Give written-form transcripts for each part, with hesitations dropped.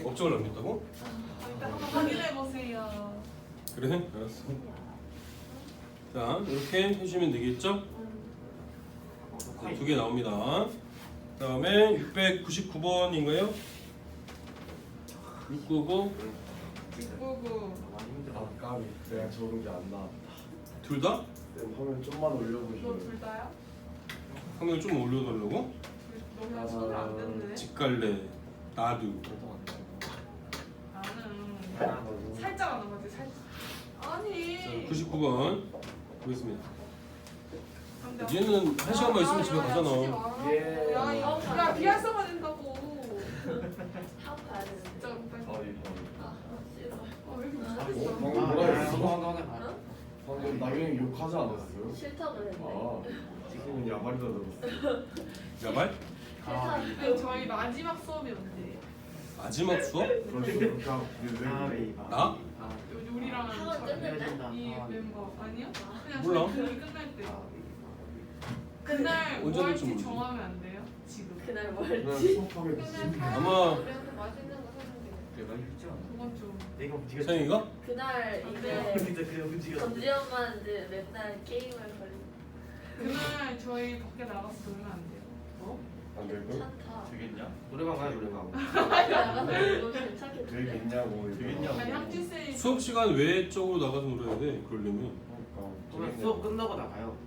업적을 남겼다고? 일단 한번 확인해 보세요. 그래? 알았어. 자, 이렇게 해주시면 되겠죠? 두 개 나옵니다. 그 다음에 699번인가요? 699 699. 아 까비 내가 적은 게 안 나왔다. 둘 다? 쌤 화면 좀만 너 올려보시면. 둘 다요? 화면 좀 올려달라고? 너무 손을 안 댔네. 직갈래 나도. 나는 살짝 안 남았지 살짝. 아니. 자, 99번 보겠습니다. 근데 얘는 1시간만 있으면 집에 가잖아. 예. 야 비활성화 된다고. 사업 가야 되는데. 진짜 어이 왜 이렇게 방금 못하겠어? 뭐라 했어? 방금 나경이 욕하지 않았어요? 싫다고 했는데. 아 지금은 야말이다 들었어. 야말? 근데 저희 마지막 수업이 언제예요? 마지막 수업? 그런 식으로 그렇게 하고 왜 나? 우리랑 학원 끝냈나? 이 멤버 아니요? 그냥 몰라. 저희 분위 끝날 때. 그날 언제 뭐 될지 할지 모르지. 정하면 안 돼요? 지금. 그날 뭐 그냥 할지. 수업하게 됐지. 아마 우리한테 맛있는 거 사주세요. 내가 했지 않아? 그건 좀. 내가 움직였지. 서영이가? 그날 네. 이제 진짜 그냥 움직였어. 건지 엄마는 이제 맨날 게임을 걸리고. 그날 저희 밖에 나가서 놀면 안 돼요. 안 될걸? 괜찮다. 되겠냐? 노래방 가야 노래방. 나가서 놀면 괜찮겠는데. 되겠냐고 이거. 되겠냐고. 아니 학주 쌤이 수업 시간 외 쪽으로 나가서 놀아야 돼. 그러려면 그러면 수업 끝나고 나가요.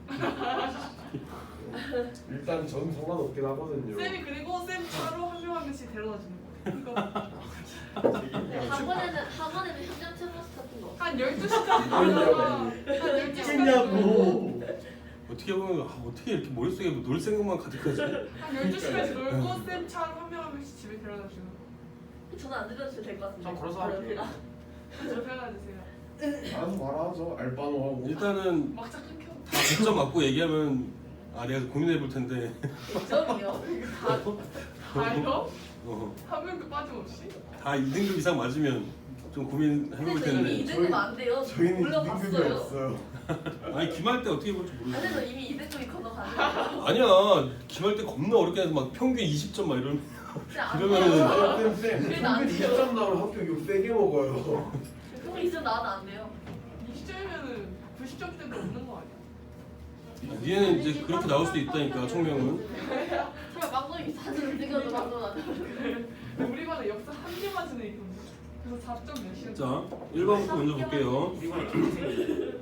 일단 전 상관없긴 하거든요. 쌤이 그리고 쌤 차로 한 명 한 명씩 데려다 주는 거. 근데 학원에는 현장 체험버스 같은 거 없어. 한 12시까지 놀다가 한 12시까지 어떻게 보면 어떻게 이렇게 머릿속에 놀 생각만 가득하지? 한 12시까지 놀고 쌤 차로 한 명 한 명씩 집에 데려다 주는 거. 저는 안 들려도 될 것 같은데. 전 걸어서 할게요. 저 데려다 주세요. 알아서 말하죠. 알바노 하고. 일단은 막자 끊겨. 다 100점 맞고 얘기하면 내가 고민해 볼 텐데 점이요. 다요? 어, 한 명도 빠짐없이? 다 2등급 이상 맞으면 좀 고민해 볼 근데 저 이미 텐데 2등급 안 돼요. 저희는 2등급이 올라갔어요. 없어요. 아니 기말 때 어떻게 볼지 근데 저 모르겠어. 이미 2등급이 건너가는 아니야 기말 때 겁나 어렵게 해서 막 평균 20점 막 이러면 진짜 안 그러면은 돼요. 쌤 그래도 안 평균 돼요. 20점 나오면 학교 욕 세게 먹어요. 그럼 2점 나와도 안 돼요. 20점이면은 90점 때도 없는 거 아니야? 얘는 이제 그렇게 나올 수도 있다니까 총명은. 제가 막걸리 사진을 찍어도 막걸리 안 돼요. 우리 반에 역사 한 개 맞은 애 있던데. 그래서 4점 몇이었지? 자 1번부터 먼저 볼게요. 우리 반에 김희생이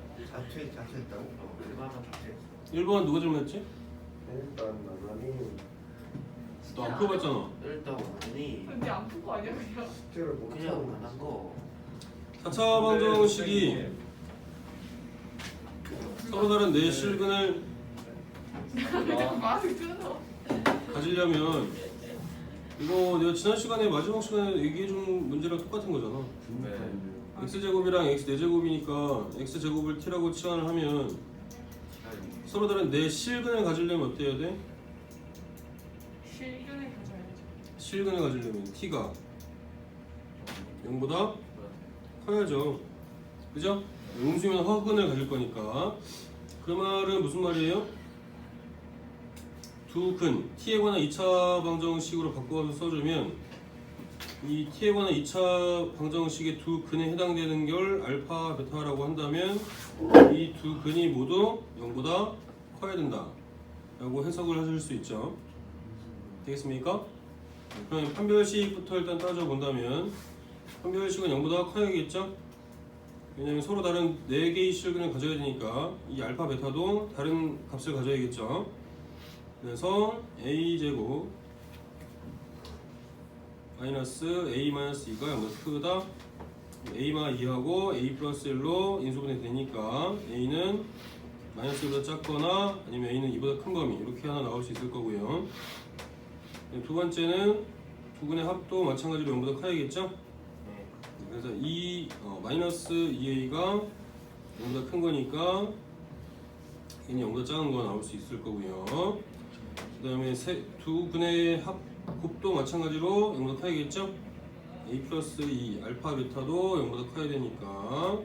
자퇴했다고? 얼마나 자퇴했어? 1번 누가 질문했지? 일단 나나니 너 안 풀어봤잖아. 일단 아니 근데 안 푼 거 아니야 그냥? 숙제를 못 그냥 하고 안 한 거. 4차 방정식이 서로 다른 네 실근을 자꾸 맛을 끊어. 가지려면 이거 내가 지난 시간에 마지막 시간에 얘기해준 문제랑 똑같은 거잖아. x제곱이랑 x 4제곱이니까 x제곱을 t라고 치환을 하면 서로 다른 네 실근을 가지려면 어때야 돼? 실근을 가져야죠. 실근을 가지려면 t가 0보다 커야죠. 그죠? 음수면 허근을 가질 거니까. 그 말은 무슨 말이에요? 두 근, t에 관한 2차 방정식으로 바꿔서 써주면 이 t에 관한 2차 방정식의 두 근에 해당되는 걸 알파, 베타라고 한다면 이 두 근이 모두 0보다 커야 된다 라고 해석을 하실 수 있죠. 되겠습니까? 그럼 판별식부터 일단 따져본다면 판별식은 0보다 커야겠죠? 왜냐면 서로 다른 4개의 실근을 가져야 되니까 이 알파, 베타도 다른 값을 가져야겠죠. 그래서 a제곱 마이너스 a 마이너스 2가 0보다 크다. a마 2하고 a 플러스 1로 인수분해 되니까 a는 마이너스 2보다 작거나 아니면 a는 2보다 큰 범위 이렇게 하나 나올 수 있을 거고요. 두 번째는 두 근의 합도 마찬가지로 0보다 커야겠죠? 그래서 마이너스 2a가 0보다 큰 거니까 얘는 0보다 작은 거 나올 수 있을 거고요. 그 다음에 두 근의 곱도 마찬가지로 0보다 커야겠죠? a 플러스 2 알파 베타도 0보다 커야 되니까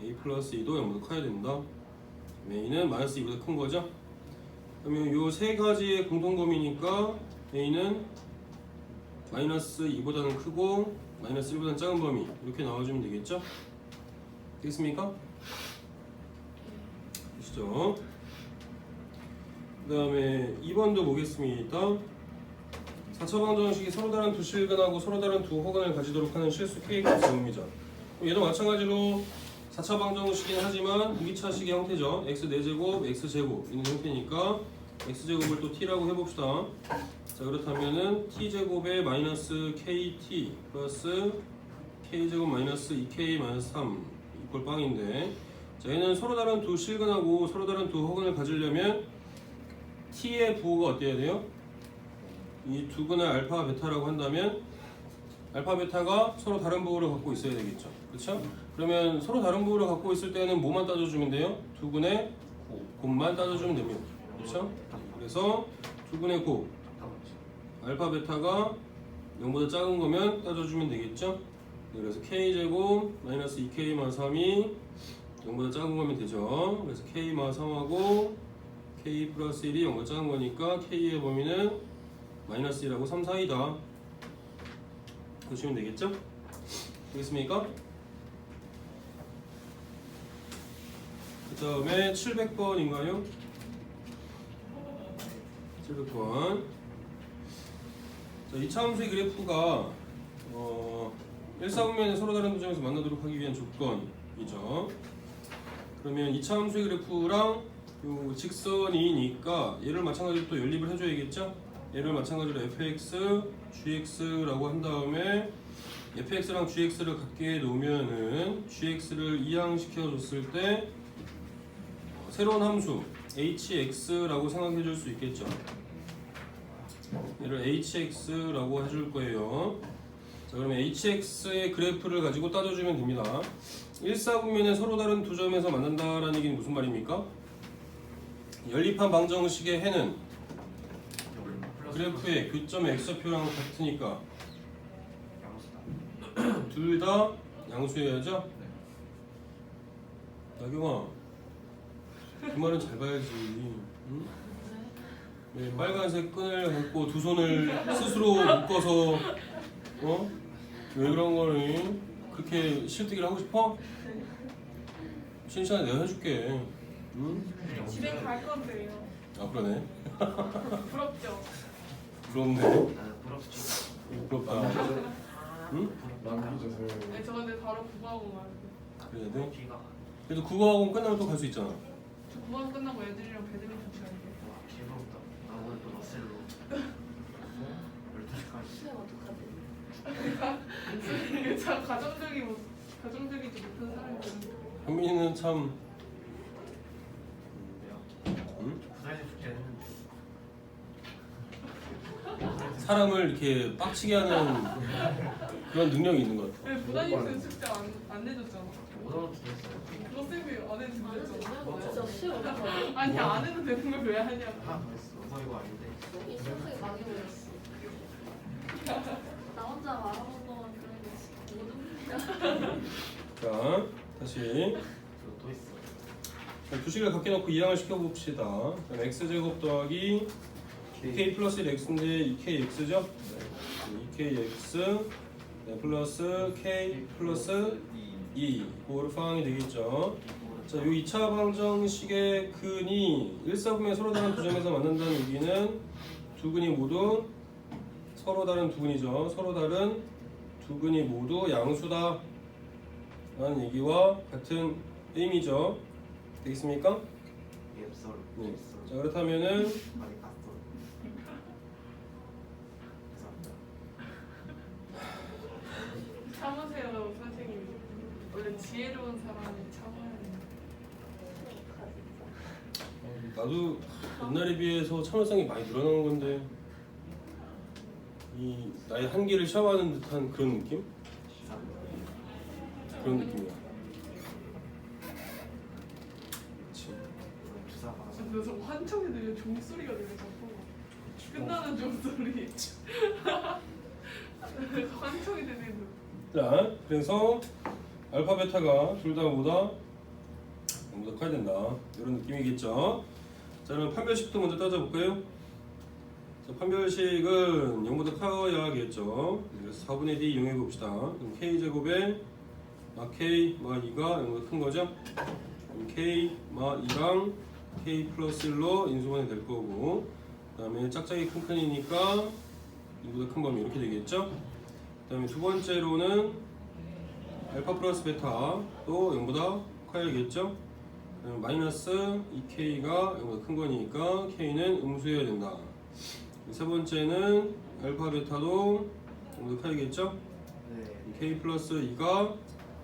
a 플러스 2도 0보다 커야 된다. a는 마이너스 2보다 큰 거죠? 그러면 이 세 가지의 공통범위니까 a는 마이너스 2보다는 크고 마이너스 1보다는 작은 범위 이렇게 나와주면 되겠죠? 되겠습니까? 되시죠? 그 다음에 2번도 보겠습니다. 4차 방정식이 서로 다른 두 실근하고 서로 다른 두 허근을 가지도록 하는 실수 KX 제곱이죠. 얘도 마찬가지로 4차 방정식이긴 하지만 2차식의 형태죠. x 4제곱, x제곱 있는 형태니까 x제곱을 또 t라고 해봅시다. 자, 그렇다면은 t제곱에 마이너스 kt 플러스 k제곱 마이너스 2k 마이너스 3 이꼴 빵인데, 자, 얘는 서로 다른 두 실근하고 서로 다른 두 허근을 가지려면 t의 부호가 어때야 돼요? 이 두 근을 알파 베타라고 한다면 알파 베타가 서로 다른 부호를 갖고 있어야 되겠죠. 그렇죠? 그러면 서로 다른 부호를 갖고 있을 때는 뭐만 따져주면 돼요? 두 근의 곱만 따져주면 됩니다. 그렇죠? 그래서 두 근의 곱 알파 베타가 0보다 작은 거면 따져주면 되겠죠? 네, 그래서 k제곱 마이너스 2k 마 3이 0보다 작은 거면 되죠. 그래서 k 마 3하고 k 플러스 1이 0보다 작은 거니까 k의 범위는 마이너스 1하고 3 사이다. 보시면 되겠죠? 되겠습니까? 그 다음에 700번인가요? 700번. 자, 이차 함수의 그래프가 1사분면에 서로 다른 두 점에서 만나도록 하기 위한 조건이죠. 그러면 이차 함수의 그래프랑 요 직선이니까 얘를 마찬가지로 또 연립을 해줘야겠죠? 얘를 마찬가지로 fx, gx라고 한 다음에 fx랑 gx를 같게 놓으면은 gx를 이항시켜 줬을 때 새로운 함수 hx라고 생각해 줄 수 있겠죠. 얘를 hx라고 해줄 거예요. 자, 그러면 hx의 그래프를 가지고 따져주면 됩니다. 1사분면에 서로 다른 두 점에서 만난다라는 얘기는 무슨 말입니까? 연립한 방정식의 해는 그래프의 교점의 x좌표랑 같으니까 둘 다 양수해야죠? 나경아, 그 말은 잘 봐야지. 응? 네, 빨간색 끈을 갖고 두 손을 스스로 묶어서 왜 그런 거를 그렇게 실뜨기를 하고 싶어? 쉬는 시간에 내가 해줄게. 응? 집에 갈 건데요. 아, 그러네. 부럽죠? 부럽네. 부럽지. 부럽다. 응? 남겨주세요. 네, 저 근데 바로 국어하고 가요. 그래야 돼? 비가 그래도 국어학원 끝나면 또 갈 수 있잖아. 저 국어 끝나고 애들이랑 배드민턴 쳐야 돼요. 개부럽다. 나 오늘 또 러셀로 12시까지. 시험 어떡하지? 참 가정적이지 못한 사람이 현민이는 참 응? 부산에서 숙제 했는데. 사람을 이렇게 빡치게 하는 그런 능력이 있는 것 같아. 왜 부담님은 숙제 안 내줬잖아. 오더로 주겠어요. 그거 쌤이 안 해준댔잖아. 진짜 시험 어떡하지? 아니 안 해도 되는 걸 왜 하냐고. 하나 더 했어. 오더 이거 아닌데. 이 수학이 많이 걸렸어. 나 혼자 말하는 동안 그런 게 모든 자, 다시 그리고 또 있어. 두 식을 갖게 놓고 이항을 시켜봅시다. 그럼 x제곱 더하기 2k 플러스 1x인데 2kx죠? 2kx 플러스 k 플러스 2 그거를 파항이 되겠죠. 자, 요 2차 방정식의 근이 1사분면 서로 다른 두 점에서 만난다는 얘기는 두 근이 모두 서로 다른 두 근이죠. 서로 다른 두 근이 모두 양수다 라는 얘기와 같은 의미죠. 되겠습니까? 앱설. 네. 자, 그렇다면은 많이 깠어. 죄송합니다. 참으세요 선생님. 원래 지혜로운 사람이 참아야 돼. 나도 옛날에 비해서 참을성이 많이 늘어나는 건데 이 나의 한계를 시험하는 듯한 그런 느낌? 그런 느낌이야. 그치. 주사 받아서. 그래서 환청이 들려 종소리가 들려 자꾸. 끝나는 종소리. 환청이 들리는. 자, 그래서 알파 베타가 둘 다 뭐다? 모두 커야 된다. 이런 느낌이겠죠. 자, 그럼 판별식부터 먼저 따져볼까요? 자, 자, 판별식은 0보다 커야겠죠. 그래서 4분의 D 이용해 봅시다. 그럼 K제곱에 K 마 2가 0보다 큰 거죠. 그럼 K 마 2랑 K 플러스 1로 인수분해 될 거고, 그 다음에 짝짝이 큰이니까 2보다 큰 범위 이렇게 되겠죠. 그 다음에 두 번째로는 알파 플러스 베타 또 0보다 커야겠죠. 그럼 마이너스 2K가 0보다 큰 거니까 K는 음수여야 된다. 세 번째는 알파 베타도 0보다 커야겠죠. 네. K 플러스 2가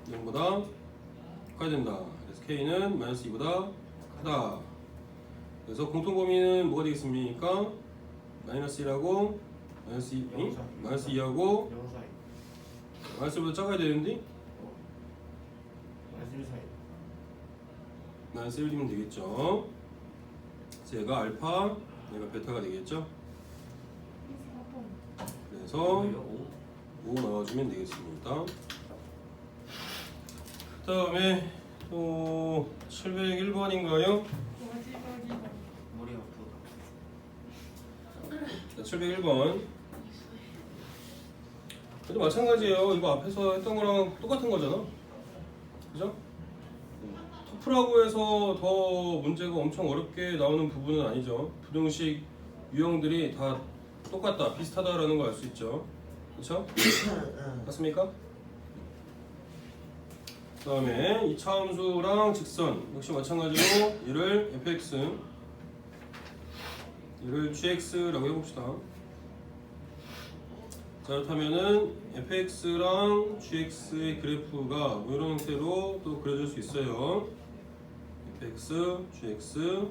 0보다 커야 된다. 그래서 K는 마이너스 2보다 크다. 그래서 공통범위는 뭐가 되겠습니까? 마이너스 1하고 마이너스 2, 마이너스 2하고 영 사이. 마이너스 1보다 작아야 되는데 마이너스 1 사이. 마이너스 1이면 되겠죠. 그래서 얘가 알파, 얘가 베타가 되겠죠. 그래서 5 넣어주면 되겠습니다. 그 다음에 또 701번인가요? 마지막이다. 머리 아프다. 자, 701번. 그래도 마찬가지예요. 이거 앞에서 했던 거랑 똑같은 거잖아. 그죠? 토플하고 해서 더 문제가 엄청 어렵게 나오는 부분은 아니죠. 부등식 유형들이 다 똑같다, 비슷하다라는 걸 알 수 있죠. 그렇죠? 맞습니까? 그 다음에 이차 함수랑 직선 역시 마찬가지로 얘를 fx, 얘를 gx라고 해봅시다. 자, 그렇다면은 fx랑 gx의 그래프가 뭐 이런 형태로 또 그려질 수 있어요. fx, gx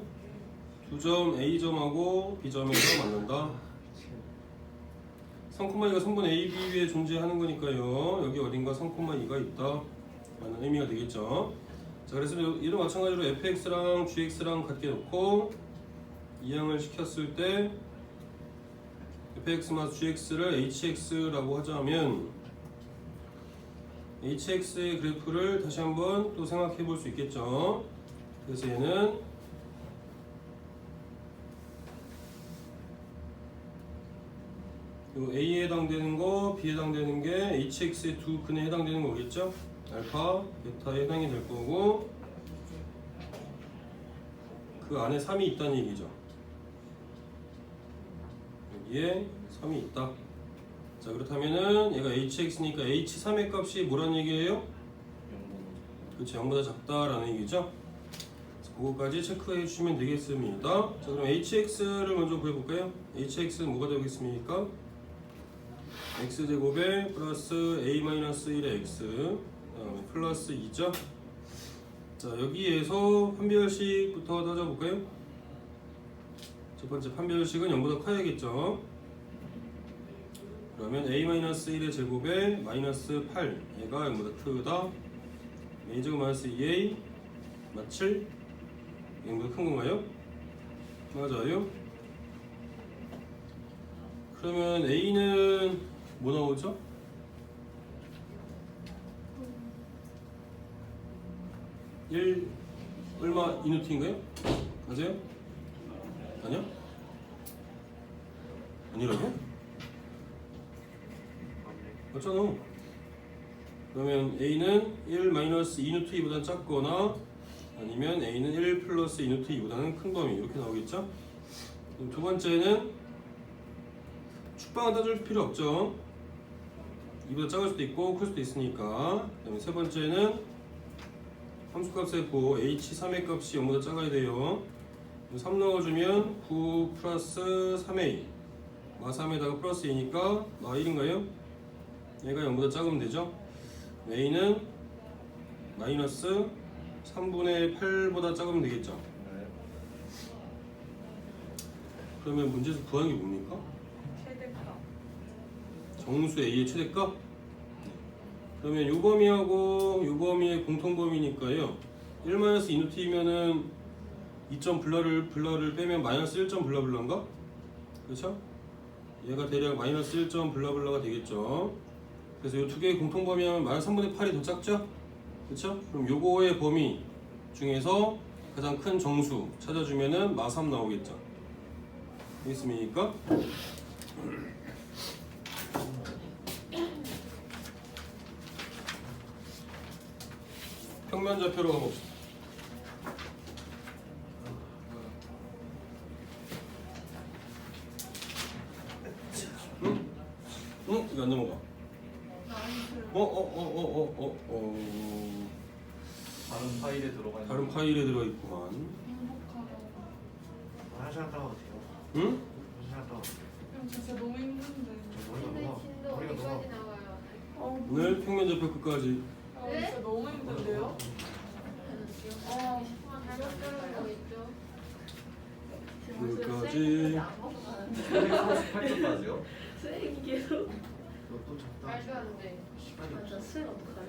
두 점 A점하고 B점에서 만난다. 3,2가 선분 A, B 위에 존재하는 거니까요. 여기 어딘가 3,2가 있다 라는 의미가 되겠죠. 자, 그래서 이런 마찬가지로 fx랑 gx랑 같게 놓고 이항을 시켰을 때 fx 마이너스 gx를 hx라고 하자면 hx의 그래프를 다시 한번 또 생각해 볼 수 있겠죠. 그래서 얘는 요 A에 해당되는 거, B에 해당되는 게 hx의 두 근에 해당되는 거겠죠. 알파, 베타에 해당이 될 거고 그 안에 3이 있다는 얘기죠. 여기에 3이 있다. 자, 그렇다면은 얘가 hx니까 h3의 값이 뭐라는 얘기예요? 그렇죠, 0보다 작다라는 얘기죠. 그거까지 체크해 주시면 되겠습니다. 자, 그럼 hx를 먼저 구해볼까요? hx는 뭐가 되겠습니까? x제곱에 플러스 a-1의 x 그다음에 플러스 2죠. 자, 여기에서 판별식부터 따져볼까요? 첫 번째 판별식은 0보다 커야겠죠. 그러면 a-1의 제곱에 마이너스 8 얘가 0보다 크다. a제곱 마이너스 2a 마 7 0보다 큰 건가요? 맞아요. 그러면 a는 뭐 나오죠? 얼마 이노트인가요? 맞아요? 아니요? 아니라고? 맞잖아. 그러면 a는 1-2루트2보다 작거나 아니면 a는 1 플러스 2루트2보다는 큰 범위 이렇게 나오겠죠? 그럼 두 번째는 축방은 따질 필요 없죠. 2보다 작을 수도 있고 클 수도 있으니까. 그다음에 세 번째는 함수값 세고 h3의 값이 0보다 작아야 돼요. 3 넣어주면 9 플러스 3a 마 3에다가 플러스 2니까 마 1인가요? 얘가 0보다 작으면 되죠. a는 마이너스 3분의 8보다 작으면 되겠죠. 그러면 문제에서 구하는 게 뭡니까? 최대값. 정수 a의 최대값? 그러면 요 범위하고 요 범위의 공통범위니까요. 1-2루트이면은 2점 블러를 빼면 마이너스 1점 블라블라인가? 그렇죠? 얘가 대략 마이너스 1점 블라블라가 되겠죠. 그래서 요 두 개의 공통범위하면 마이너스 3분의 8이 더 작죠? 그렇죠? 그럼 요거의 범위 중에서 가장 큰 정수 찾아주면은 마3 나오겠죠. 되겠습니까? 평면 좌표로 가봅시다. 응? 응? 이거 안 넘어가. 다른 파일에 들어가 있는 다른 파일에 들어 있구만. 행복하다. 화장실 갔다 와도 돼요. 응? 화장실 갔다 와도 돼요. 형 진짜 너무 힘든데. 근데 진도 머리가 너무 어디까지 나와요? 오늘 평면 좌표 끝까지. 아 진짜 너무 힘든데요? 아 거 있죠? 여기까지. 38초까지요? 수행이 계속 너또 적다. 말도 안 돼. 시간이 맞아, 없어. 수행 어떡하래?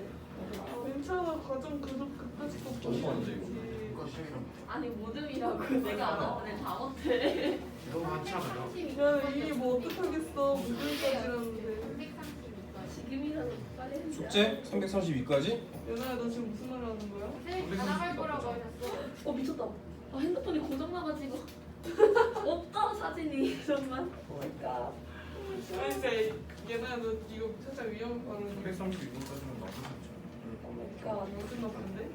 아, 괜찮아. 과정 그까지 꼭 너무 안 돼, 이거. 이거 시험이랑 아니 모듬이라고 내가 안 하면 다 못해. 너무 많지 않아요? 야 이게 뭐 어떡하겠어. 무슨까지라는데. 330이니까 지금이라도 빨리 해주자. 숙제 332까지. 연아야 너 지금 무슨 말 하는 거야? 선생님 다 나갈 거라고 하셨어. 미쳤다. 아 핸드폰이 고장 나가지고 없다 사진이 정말. 오마이갓. 아니 진짜 연아야 너 이거 살짝 위험한 발언이야. 332분까지는 나쁘지 않죠. 오마이갓. 무슨 나쁜데?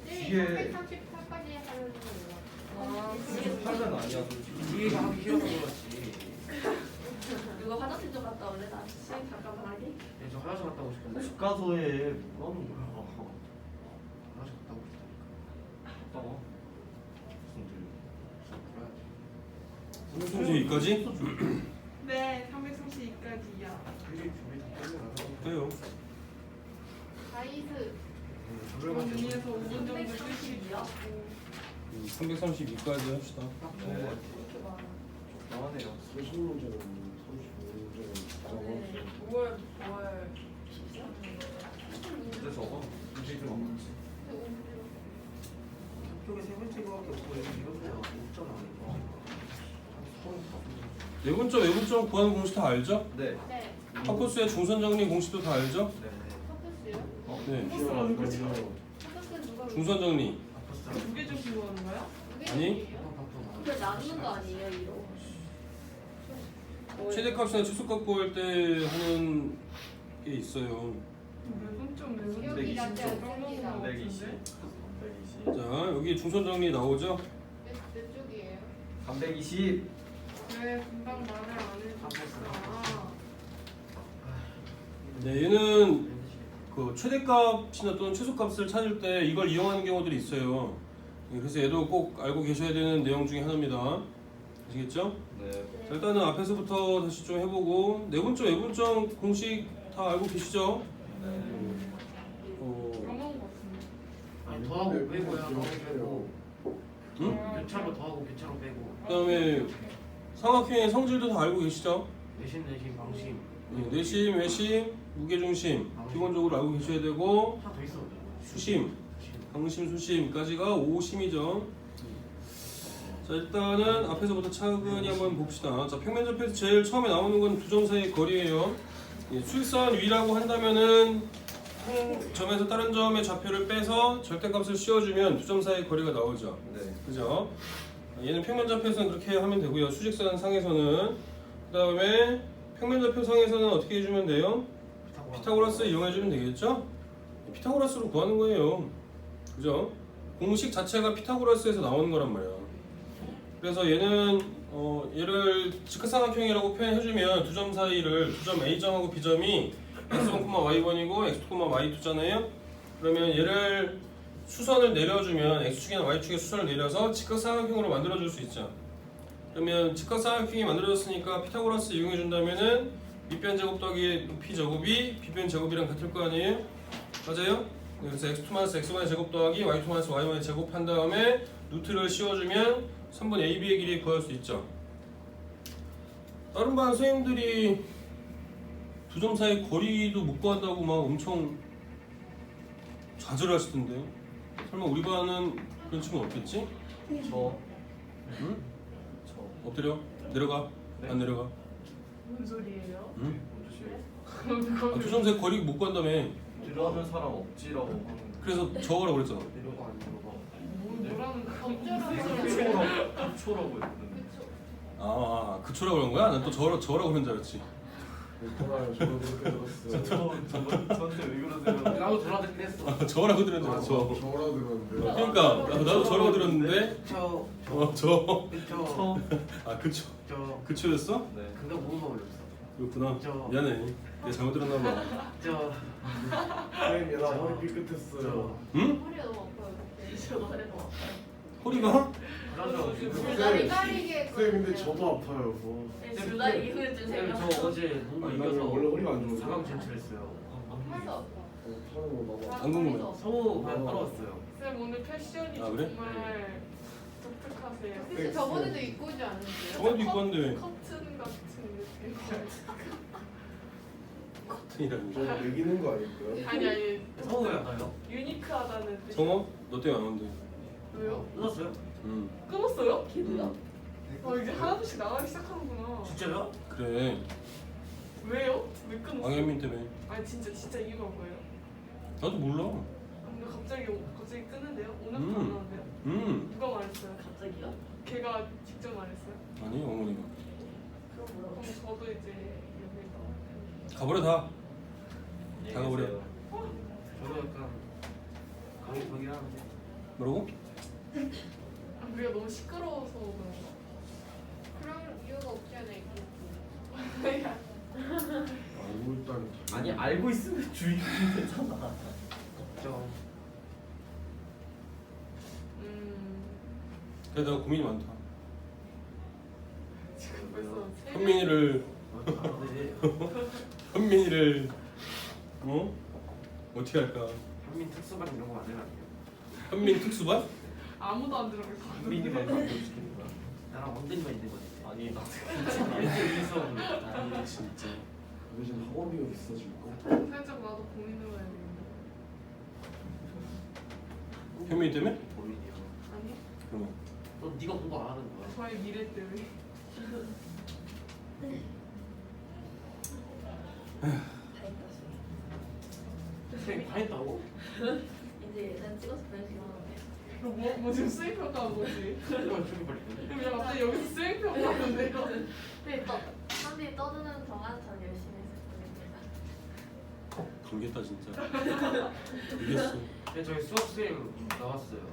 뒤에- 338까지 하는 거예요. 아 38은 아니야 솔직히. 뒤에가 하기 싫어서 그렇지. 누가 화장실 좀 갔다 올래? 나 수행 잠깐만 하게. 네, 저 화장실 갔다 오고 싶은데. 집 가서 해. 뭐 하는 거야? 화장실 갔다 오고 싶다니까. 갔다 와. 무슨 일? 332까지? 네 332까지야. 준비 다 끝내놔서. 해요. 다이스. 그럼 위에서 5분 정도 야 332까지 합시다. 네. 이렇게 많아. 나와네요. 30문제는 35문제는 네. 5월 진짜? 근데 저거 문제 좀 안 맞지. 쪽에 세 번째 거밖에 없고 여기 이것도 없잖아. 내분점, 외분점 구하는 공식 다 알죠? 네. 네. 파코스의 중선 정리 공식도 다 알죠? 네. 퍼플스요? 네. 포스라는 거지. 퍼플스는 누가 중선 정리. 아팠어. 두개 주시고 하는 거야? 아니. 그걸 나누는 거 아니에요 이로? 최대값이나 최소값 구할 때 하는 게 있어요. 매분점 매분점 기억이 나지 않습니다. 까먹은 거 120. 같은데? 120. 자, 여기 중선 정리 나오죠? 몇 쪽이에요? 320. 왜 금방 말을 안 해줬어? 네, 얘는 그 최대값이나 또는 최소값을 찾을 때 이걸 이용하는 경우들이 있어요. 그래서 얘도 꼭 알고 계셔야 되는 내용 중에 하나입니다. 아시겠죠? 네. 자, 일단은 앞에서부터 다시 좀 해보고 내분점, 외분점 공식 다 알고 계시죠? 까먹은 거 같은데? 아니 더하고 빼고야. 더하고 빼고. 응? 교차로 더하고 교차로 빼고. 그다음에 삼각형의 성질도 다 알고 계시죠? 내심 방심. 네, 내심, 외심, 무게중심 기본적으로 알고 계셔야 되고 하나 더 있어. 수심, 방심, 수심까지가 5심이죠. 자, 일단은 앞에서부터 차근히 한번 봅시다. 자, 평면좌표에서 제일 처음에 나오는 건 두 점 사이의 거리예요. 예, 수직선 위라고 한다면은 한 점에서 다른 점의 좌표를 빼서 절대값을 씌워주면 두 점 사이의 거리가 나오죠. 네. 그죠? 얘는 평면좌표에서는 그렇게 하면 되고요. 수직선 상에서는 그 다음에 평면좌표 상에서는 어떻게 해주면 돼요? 피타고라스 이용해주면 되겠죠? 피타고라스로 구하는 거예요. 그죠? 공식 자체가 피타고라스에서 나오는 거란 말이야. 그래서 얘는 얘를 직각삼각형이라고 표현해주면 두 점 사이를 두 점 A점하고 B점이 x1, y1이고 x2, y2잖아요. 그러면 얘를 수선을 내려주면 x축이나 y축의 수선을 내려서 직각삼각형으로 만들어줄 수 있죠. 그러면 직각삼각형이 만들어졌으니까 피타고라스 이용해준다면은 밑변 제곱 더하기 높이 제곱이 빗변 제곱이랑 같을 거 아니에요? 맞아요? 그래서 x2-xy의 제곱 더하기 y2-y의 제곱한 다음에 루트를 씌워주면 3분 AB의 길이 구할 수 있죠. 다른 반 선생님들이 두 점 사이 거리도 못 구한다고 막 엄청 좌절하시던데 설마 우리 반은 그런 친구 없겠지? 저. 응? 저. 엎드려? 내려가? 네. 안 내려가? 무슨 소리예요? 응? 뭔 두 점 사이 거리 못 구한다며. 들어가는 사람 없지라고 하는. 그래서 적으라고 그랬잖아. 내려가 안 내려가. 뭐라는 거? 어쩌라고 초라고 했는데. 그쵸? 그초라고 그런 거야? 난 또 저라고 그런 줄 알았지. 돌아요. 저도 그렇게 들었어요. 저한테 왜 그러세요? 나도 돌아듣긴 했어. 저라고 들은 줄 알았어. 저라 들었는데. 그러니까 나도 저라고 들었는데 저 그초였어? 네. 근데 모르고 올렸어. 그렇구나. 저- 미안해. 내가 잘못 들었나 봐. 선생님 나 허리 삐끗했어요. 응? 허리가 너무 아파요. 그때 저 허리 너무 아파요. 허리가? 줄다리 까리게 선생님 근데 저도 아파요. 네, 줄다리 이후에 좀 생겼어. 저 어제 농구 아니, 이겨서 원래 허리가 안 좋은데. 4강 진출했어요. 팔도 아파. 타는 거 너무. 안 궁금해. 성우 그냥 따라왔어요. 쌤 오늘 패션이 아, 그래? 정말 독특하세요. 근데 저번에도 입고 오지 않았어요? 저번에도 입고 왔는데 커튼 같은 느낌. 커튼이라는 저 매기는 거 아닐까요? 아니 성우 왜 안 와요? 유니크하다는 뜻. 성어? 너 때문에 안 온대. 왜요? 끝났어요? 끊었어요? 걔도요? 이제 하나둘씩 나가기 시작하는구나. 진짜요? 그래. 왜요? 왜 끊었어? 왕현민 때문에. 아니 진짜 이유가 뭐예요? 나도 몰라. 근데 갑자기 끊는데요? 오늘 안 음. 하는데요? 누가 말했어요? 갑자기요? 걔가 직접 말했어요? 아니 어머니가. 그럼 뭐라고? 그럼 저도 이제 여기서 가버려 다. 다 가버려. 저도 약간 감이 보긴 하는데. 뭐라고? 우리가 너무 시끄러워서 그런가? 그런 이유가 없지 않아 있겠지. 알고 있다니. 아니 알고 있으면 주의가 되잖아. 저 그래 내가 고민이 많다. 지금 벌써 현민이를 네. 현민이를 어떻게 할까? 현민 특수반 이런 거 만들면 안 돼요? 현민 특수반? 아무도 안 들어갈 것 같아. 현민이만 감동시키는 거야. 나랑 엉덩이만 있는 거지. 아니 나 일주일 있어. 아니 진짜. 요즘 학원비가 비싸지고. 살짝 나도 고민해봐야 되겠네. 현민이 때문에? 고민이야. 아니? 그럼 너 네가 공부 안 하는 거야? 저의 미래 때문에. 다 했다 선생님 다 했다고? 이제 예산 찍어서 보내주시면 그럼 뭐 지금 수행평가한 거지? 이거 저기 빨리 끝내. 그럼 그냥 갑자기 여기서 수행평가하는데요? 네, 사람들이 떠드는 동안 전 열심히 했을 겁니다. 돌겠다 진짜. 돌겠어. 네, 저희 수학생 나왔어요.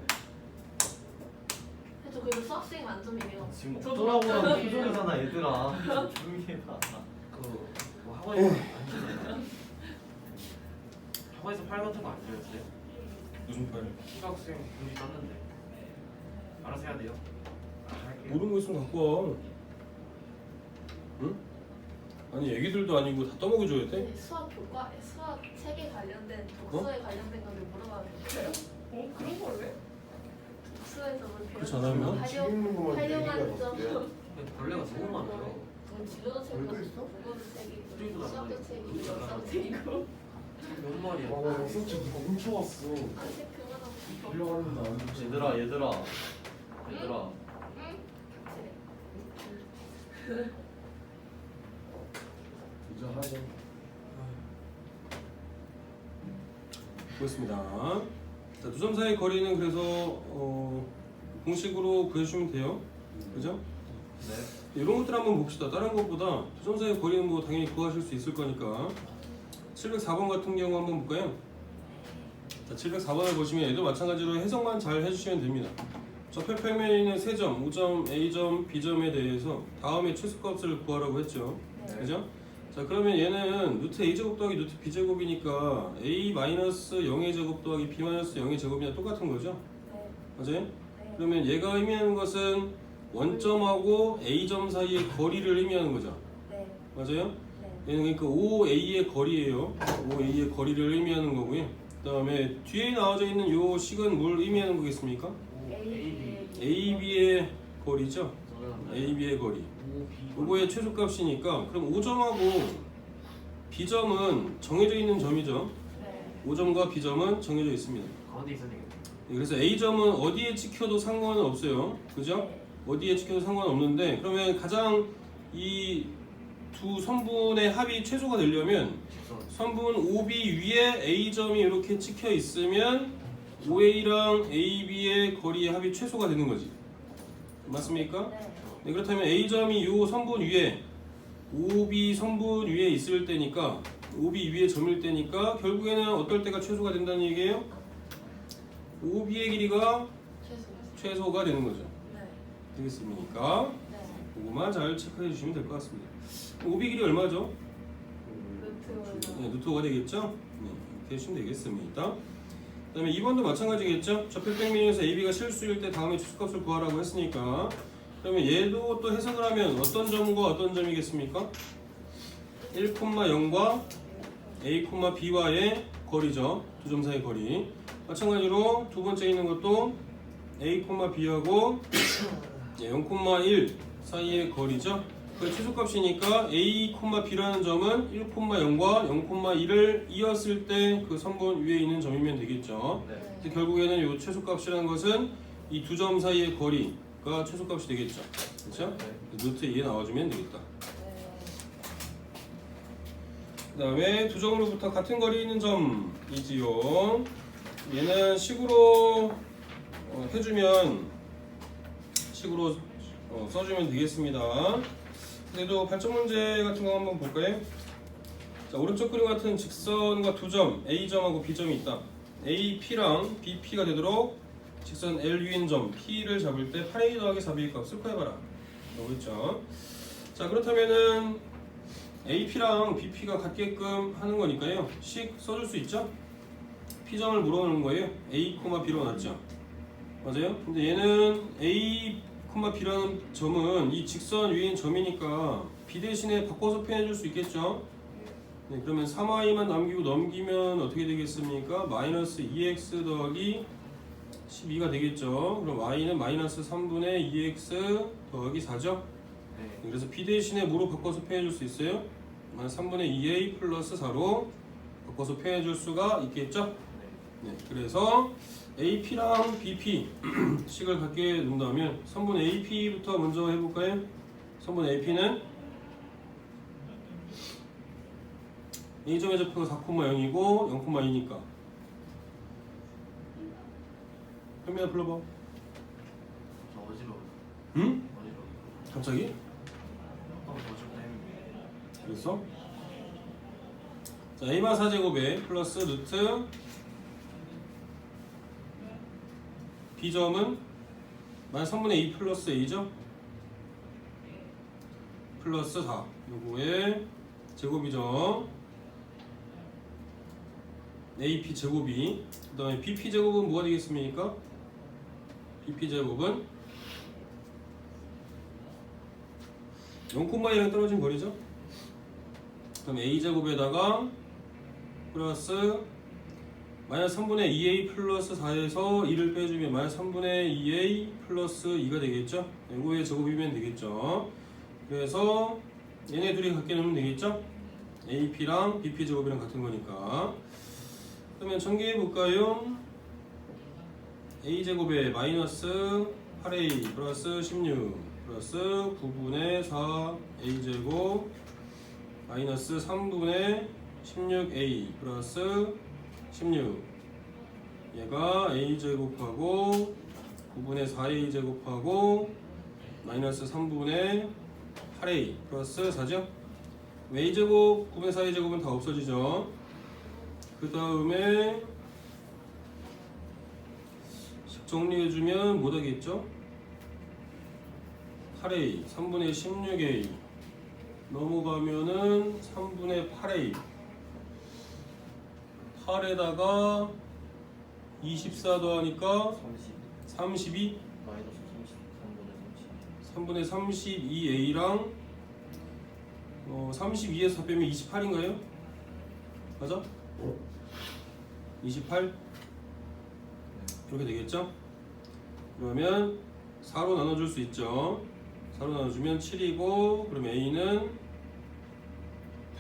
저 그래도 수학생 만점이에요. 지금 저도 어쩌라고 하는 맞잖아요. 표정이잖아 얘들아. 조용히 해봐. 그뭐 학원에서 안 주나요? 학원에서 팔 같은 거 안 주셨어요? 무슨 팔? 수학생 교시 땄는데 알아서 해야 돼요. 알아서 할게요. 모르는 거 있으면 갖고 와. 응? 아니 애기들도 아니고 다 떠먹여줘야 돼? 수학 교과, 수학 책에 관련된 독서에 관련된 건데 물어봐도 될까요? 그런 거래? 독서에서 뭘 그렇지 않아요? 책 읽는 것만 하려고 얘기가 점. 났어요. 근데 벌레가 너무 많아요. 지도도 책이고 벌도 있어? 국어도 책이고 저기도 수학도 나가네. 책이고 역사도 책이고. 몇 마리야? 와, 나 수업책 누가 훔쳐왔어. 아책 그만하고 빌려가는데 안 훔쳐. 얘들아. 이제 하자. 보겠습니다. 자, 두 점 사이의 거리는 그래서 공식으로 구해주시면 돼요. 그죠? 네. 이런 것들 한번 봅시다. 다른 것보다 두 점 사이의 거리는 뭐 당연히 구하실 수 있을 거니까 704번 같은 경우 한번 볼까요? 자, 704번을 보시면 얘도 마찬가지로 해석만 잘 해주시면 됩니다. 좌표 평면에 있는 세 점, O점, A점, B점에 대해서 다음에 최소값을 구하라고 했죠. 그죠? 자, 그러면 얘는 루트 A제곱 더하기 루트 B제곱이니까 A-0의 제곱 더하기 B-0의 제곱이랑 똑같은 거죠? 네. 맞아요? 그러면 얘가 의미하는 것은 원점하고 A점 사이의 거리를 의미하는 거죠? 네. 맞아요? 네. 얘는 그러니까 OA의 거리예요. OA의 거리를 의미하는 거고요. 그 다음에 뒤에 나와져 있는 요 식은 뭘 의미하는 거겠습니까? AB의 거리죠? AB의 거리. 요거의 최소값이니까 그럼 O점하고 B점은 정해져 있는 점이죠. 네. O점과 B점은 정해져 있습니다. 가운데 있었네요. 그래서 A점은 어디에 찍혀도 상관은 없어요. 그죠? 어디에 찍혀도 상관없는데 그러면 가장 이 두 선분의 합이 최소가 되려면 선분 OB 위에 A점이 이렇게 찍혀 있으면 OA랑 AB의 거리의 합이 최소가 되는 거지. 맞습니까? 네. 네, 그렇다면 A점이 요 선분 위에 OB 선분 위에 있을 때니까 OB 위에 점일 때니까 결국에는 어떨 때가 최소가 된다는 얘기예요? OB의 길이가 최소. 최소가 되는 거죠. 네. 되겠습니까? 네. 그거만 잘 체크해 주시면 될 것 같습니다. OB 길이 얼마죠? 루트 네, 루트 5가 되겠죠? 네, 이렇게 해주시면 되겠습니다. 그 다음에 2번도 마찬가지겠죠? 좌표평면에서 AB가 실수일 때 다음에 추수값을 구하라고 했으니까 그러면 얘도 또 해석을 하면 어떤 점과 어떤 점이겠습니까? 1,0과 A, B와의 거리죠. 두 점 사이 거리. 마찬가지로 두 번째 있는 것도 A, B하고 0,1 사이의 거리죠. 그 최소값이니까 A, B라는 점은 1,0과 0,1을 이었을 때 그 선분 위에 있는 점이면 되겠죠. 네. 그래서 결국에는 이 최소값이라는 것은 이 두 점 사이의 거리가 최소값이 되겠죠. 그렇죠? 루트 2에 나와주면 되겠다. 그 다음에 두 점으로부터 같은 거리 있는 점이지요. 얘는 식으로 해주면 식으로 써주면 되겠습니다. 그래도 발전 문제 같은 거 한번 볼까요? 자, 오른쪽 그림 같은 직선과 두 점 A점하고 B점이 있다. AP랑 BP가 되도록 직선 LU인 점 P를 잡을 때 8A 더하기 4B의 값을 구해봐라 라고 했죠. 자, 그렇다면은 AP랑 BP가 같게끔 하는 거니까요. 식 써줄 수 있죠? P점을 물어보는 거예요. A, B로 놨죠. 맞아요? 근데 얘는 A, B라는 점은 이 직선 위인 점이니까 B 대신에 바꿔서 표현해 줄 수 있겠죠? 네, 그러면 3y만 남기고 넘기면 어떻게 되겠습니까? 마이너스 2x 더하기 12가 되겠죠. 그럼 y는 마이너스 3분의 2x 더하기 4죠. 네. 그래서 b 대신에 뭐로 바꿔서 표현해 줄 수 있어요? 3분의 2a 플러스 4로 바꿔서 표현해 줄 수가 있겠죠. 네, 그래서 AP랑 BP 식을 갖게 된다면 선분 AP부터 먼저 해볼까요? 선분 AP는 A점의 좌표가 4,0이고 0,2니까 현민아 불러봐. 저 어지러워. 응? 어지러워. 갑자기? 어지럽다. 그랬어? 자, A마 4제곱에 플러스 루트 B점은 만 3분의 2 플러스 A죠? 플러스 4 요거의 제곱이죠. AP 제곱이 그 다음에 BP 제곱은 뭐가 되겠습니까? BP 제곱은 0,2랑 떨어진 거리죠. 그럼 A 제곱에다가 플러스 마이너스 3분의 2a 플러스 4에서 2를 빼주면 마이너스 3분의 2a 플러스 2가 되겠죠. 이거의 제곱이면 되겠죠. 그래서 얘네 둘이 같게 놓으면 되겠죠. AP랑 BP 제곱이랑 같은 거니까. 그러면 전개해 볼까요? A 제곱에 마이너스 8a 플러스 16 플러스 9분의 4 A 제곱 마이너스 3분의 16a 플러스 16 얘가 a제곱하고 9분의 4a 제곱하고 마이너스 3분의 8a 플러스 4죠? a제곱 9분의 4a 제곱은 다 없어지죠. 그 다음에 식 정리해주면 뭐 되겠죠? 8a 3분의 16a 넘어가면은 3분의 8a 8에다가 24 더하니까 32 마이너스 3분의 3분의 32a랑 32에서 4 빼면 28인가요? 맞아? 28 이렇게 되겠죠? 그러면 4로 나눠줄 수 있죠. 4로 나눠주면 7이고 그럼 a는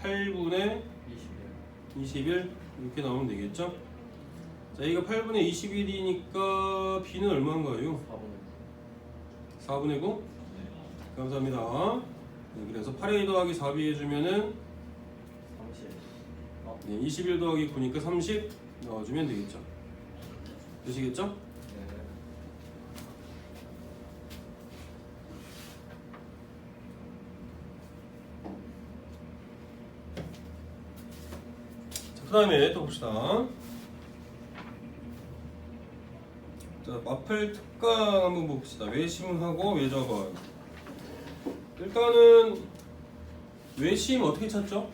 8분의 21 이렇게 나오면 되겠죠? 자, 이거 8분의 21이니까 b는 얼마인가요? 4분의 9? 감사합니다. 네, 그래서 8a 더하기 4b 해주면은 21 더하기 9니까 30 넣어주면 되겠죠. 되시겠죠? 그 다음에 또 봅시다. 자, 마플 특강 한번 봅시다. 외심하고 외접원. 일단은 외심 어떻게 찾죠?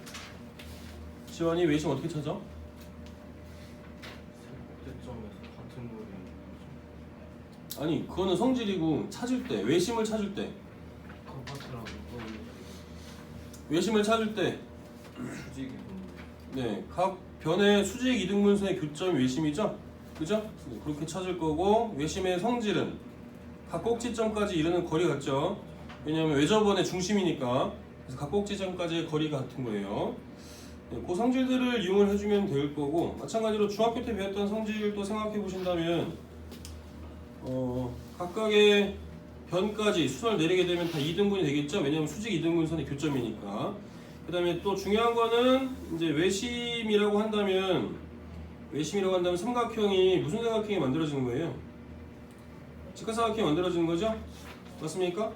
지원이 외심 어떻게 찾아? 대점에서 같은 거리. 아니 그거는 성질이고 찾을 때 외심을 찾을 때 컴파트랑 외심을 찾을 때 수직이 네, 각 변의 수직 이등분선의 교점이 외심이죠? 그죠? 네, 그렇게 찾을 거고 외심의 성질은 각 꼭지점까지 이르는 거리 같죠? 왜냐하면 외접원의 중심이니까 그래서 각 꼭지점까지의 거리가 같은 거예요. 네, 그 성질들을 이용을 해주면 될 거고 마찬가지로 중학교 때 배웠던 성질도 생각해 보신다면 각각의 변까지 수선을 내리게 되면 다 이등분이 되겠죠? 왜냐하면 수직 이등분선의 교점이니까. 그 다음에 또 중요한 거는 이제 외심이라고 한다면 삼각형이 무슨 삼각형이 만들어지는 거예요? 직각삼각형이 만들어지는 거죠? 맞습니까?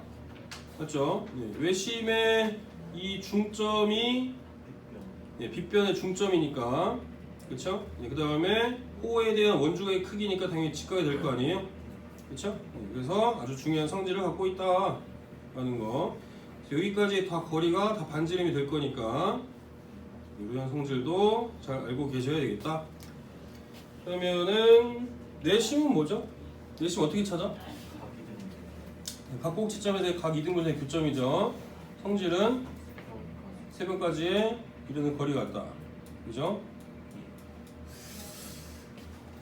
맞죠? 네, 외심의 이 중점이 빗변의 중점이니까 그렇죠? 그 다음에 호에 대한 원주각의 크기니까 당연히 직각이 될 거 아니에요? 그렇죠? 그래서 아주 중요한 성질을 갖고 있다라는 거. 여기까지 다 거리가 다 반지름이 될 거니까 이러한 성질도 잘 알고 계셔야 되겠다. 그러면은 내심은 뭐죠? 내심 어떻게 찾아? 각 꼭지점에서의 각 이등분선의 교점이죠. 성질은 세 변까지의 이르는 거리가 같다. 그죠?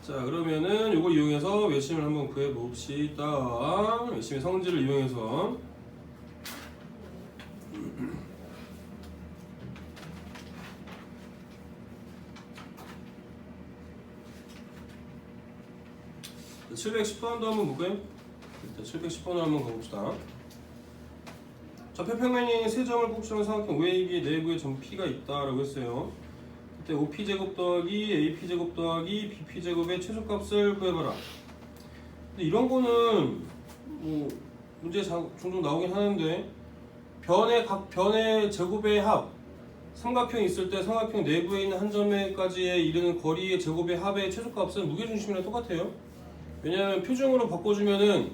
자 그러면은 이걸 이용해서 외심을 한번 구해 봅시다. 외심의 성질을 이용해서 710번도 한번 볼까요? 일단 710번을 한번 가봅시다. 좌표평면이 세 점을 꼭지점에 삼각형 OAB의 내부에 점 P가 있다라고 했어요. 그때 OP제곱 더하기 AP제곱 더하기 BP제곱의 최소값을 구해봐라. 근데 이런 거는 뭐 문제에 종종 나오긴 하는데 각 변의 제곱의 합 삼각형이 있을 때 삼각형 내부에 있는 한 점에까지의 이르는 거리의 제곱의 합의 최소값은 무게중심이랑 똑같아요. 왜냐하면 표준으로 바꿔주면은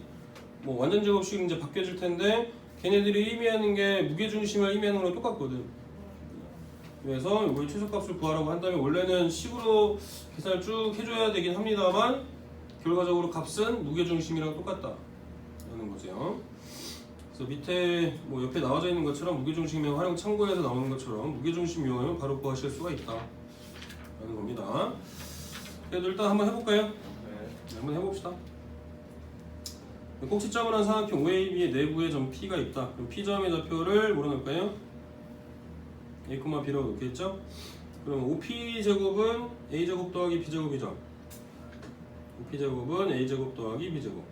뭐 완전 제곱식 이제 바뀌어질 텐데 걔네들이 의미하는 게 무게중심을 의미하는 거랑 똑같거든. 그래서 이걸 최소값을 구하라고 한다면 원래는 식으로 계산을 쭉 해줘야 되긴 합니다만 결과적으로 값은 무게중심이랑 똑같다 라는 거죠. 그래서 밑에 뭐 옆에 나와져 있는 것처럼 무게중심의 활용 참고에서 나오는 것처럼 무게중심 이용하면 바로 구하실 수가 있다 라는 겁니다. 그래도 일단 한번 해볼까요? 네, 한번 해봅시다. 꼭지점을 한 삼각형 OAB의 내부에 점 P가 있다. 그럼 P점의 좌표를 뭐로 넣을까요? A, B라고 놓겠죠? 그럼 OP제곱은 A제곱 더하기 B제곱이죠. OP제곱은 A제곱 더하기 B제곱.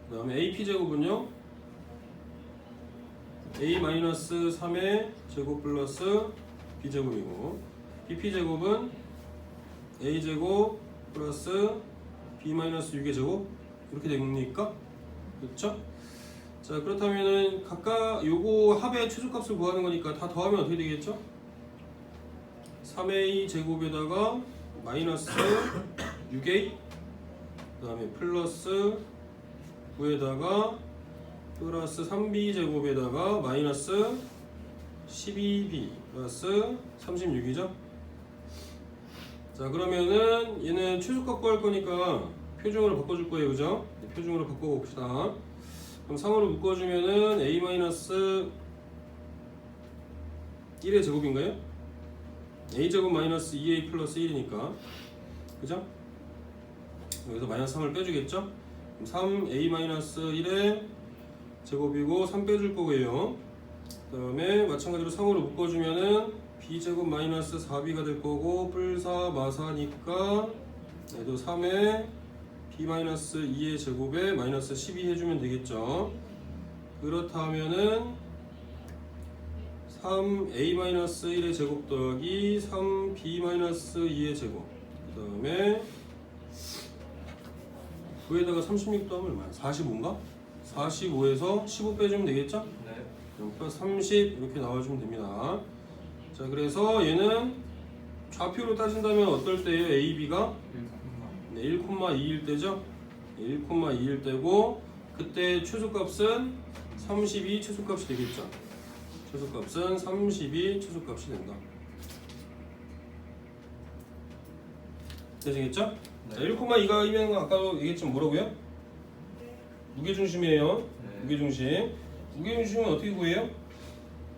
그 다음에 AP제곱은요? A-3의 제곱 플러스 B제곱이고 BP제곱은 A제곱 플러스 B-6의 제곱 이렇게 됩니까? 그렇죠? 자 그렇다면은 각각 요거 합의 최소값을 구하는 거니까 다 더하면 어떻게 되겠죠? 3A 제곱에다가 마이너스 6A 그 다음에 플러스 9에다가 플러스 3B 제곱에다가 마이너스 12B 플러스 36이죠? 자 그러면은 얘는 최소값 구할 거니까 표준으로 바꿔줄 거예요, 그죠? 네, 표준으로 바꿔봅시다. 그럼 3으로 묶어주면은 A-1의 제곱인가요? A제곱 마이너스 2A 플러스 1이니까 그죠? 여기서 마이너스 3을 빼주겠죠? 그럼 3A-1의 제곱이고 3 빼줄 거고요. 그 다음에 마찬가지로 3으로 묶어주면은 B제곱 마이너스 4B가 될 거고 뿔4 마사니까 얘도 3에 B-2의 제곱에 마이너스 12 해주면 되겠죠. 그렇다면은 3A-1의 제곱 더하기 3B-2의 제곱 그 다음에 9에다가 36 더하면 얼마야? 45인가? 45에서 15 빼주면 되겠죠? 네. 그럼 플러스 30 이렇게 나와주면 됩니다. 자 그래서 얘는 좌표로 따진다면 어떨 때예요? A, B가 1,2일 때죠? 1,2일 때고 그때 최소값은 32 최소값이 되겠죠? 최소값은 32 최소값이 된다. 되시겠죠? 자, 1,2가 이면 아까도 얘기했지만 뭐라고요? 무게중심이에요. 무게중심. 무게중심은 어떻게 구해요?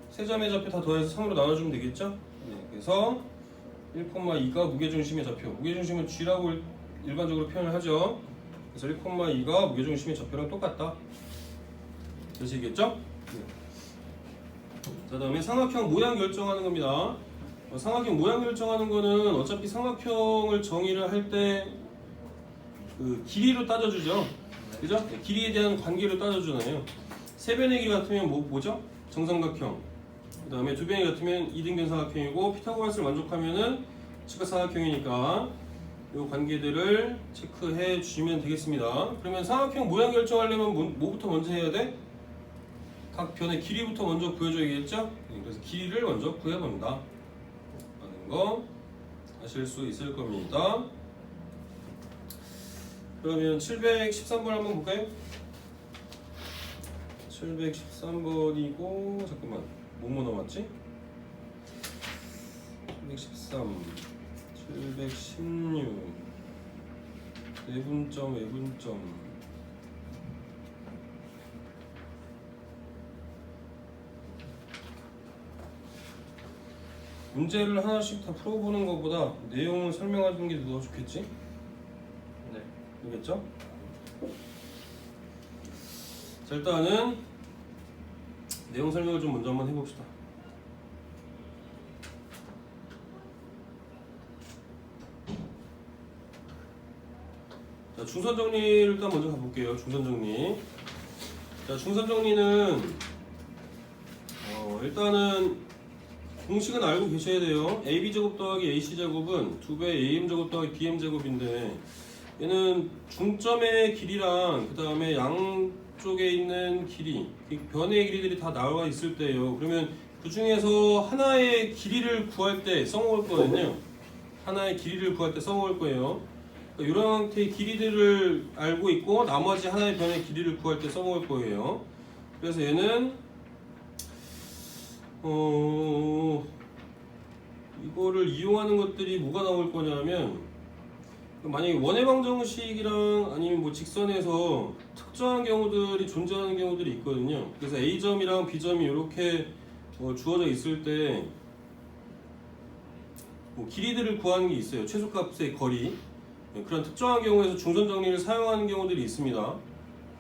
세 점의 좌표 다 더해서 3으로 나눠주면 되겠죠? 네, 그래서 1,2가 무게중심의 좌표. 무게중심은 G라고 일반적으로 표현을 하죠. 그래서 1,2가 무게중심의 좌표랑 똑같다. 되시겠죠? 네. 자, 다음에 삼각형 모양 결정하는 겁니다. 삼각형 모양 결정하는 거는 어차피 삼각형을 정의를 할 때 그 길이로 따져주죠. 그죠? 네, 길이에 대한 관계로 따져주나요. 세 변의 길이 같으면 뭐죠? 정삼각형. 그 다음에 두 변이 같으면 이등변 삼각형이고 피타고라스를 만족하면은 직각삼각형이니까 이 관계들을 체크해 주시면 되겠습니다. 그러면 삼각형 모양 결정하려면 뭐부터 먼저 해야 돼? 각 변의 길이부터 먼저 구해줘야겠죠? 네, 그래서 길이를 먼저 구해본다 라는 거 아실 수 있을 겁니다. 그러면 713번 한번 볼까요? 713번이고 잠깐만 뭐뭐 남았지? 713 716 내분점 외분점 문제를 하나씩 다 풀어보는 것보다 내용을 설명하는 게 더 좋겠지? 네. 알겠죠? 자, 일단은 내용 설명을 좀 먼저 한번 해봅시다. 자, 중선 정리를 일단 먼저 가볼게요. 중선 정리. 자, 중선 정리는 일단은 공식은 알고 계셔야 돼요. AB제곱 더하기 AC제곱은 2배 AM제곱 더하기 BM제곱인데 얘는 중점의 길이랑 그 다음에 양쪽에 있는 길이, 변의 길이들이 다 나와 있을 때예요. 그러면 그 중에서 하나의 길이를 구할 때 써먹을 거거든요. 하나의 길이를 구할 때 써먹을 거예요. 그러니까 이런 형태의 길이들을 알고 있고 나머지 하나의 변의 길이를 구할 때 써먹을 거예요. 그래서 얘는 이거를 이용하는 것들이 뭐가 나올 거냐면 만약에 원해방정식이랑 아니면 뭐 직선에서 특정한 경우들이 존재하는 경우들이 있거든요. 그래서 A점이랑 B점이 이렇게 주어져 있을 때 뭐 길이들을 구하는 게 있어요. 최소값의 거리. 그런 특정한 경우에서 중선 정리를 사용하는 경우들이 있습니다.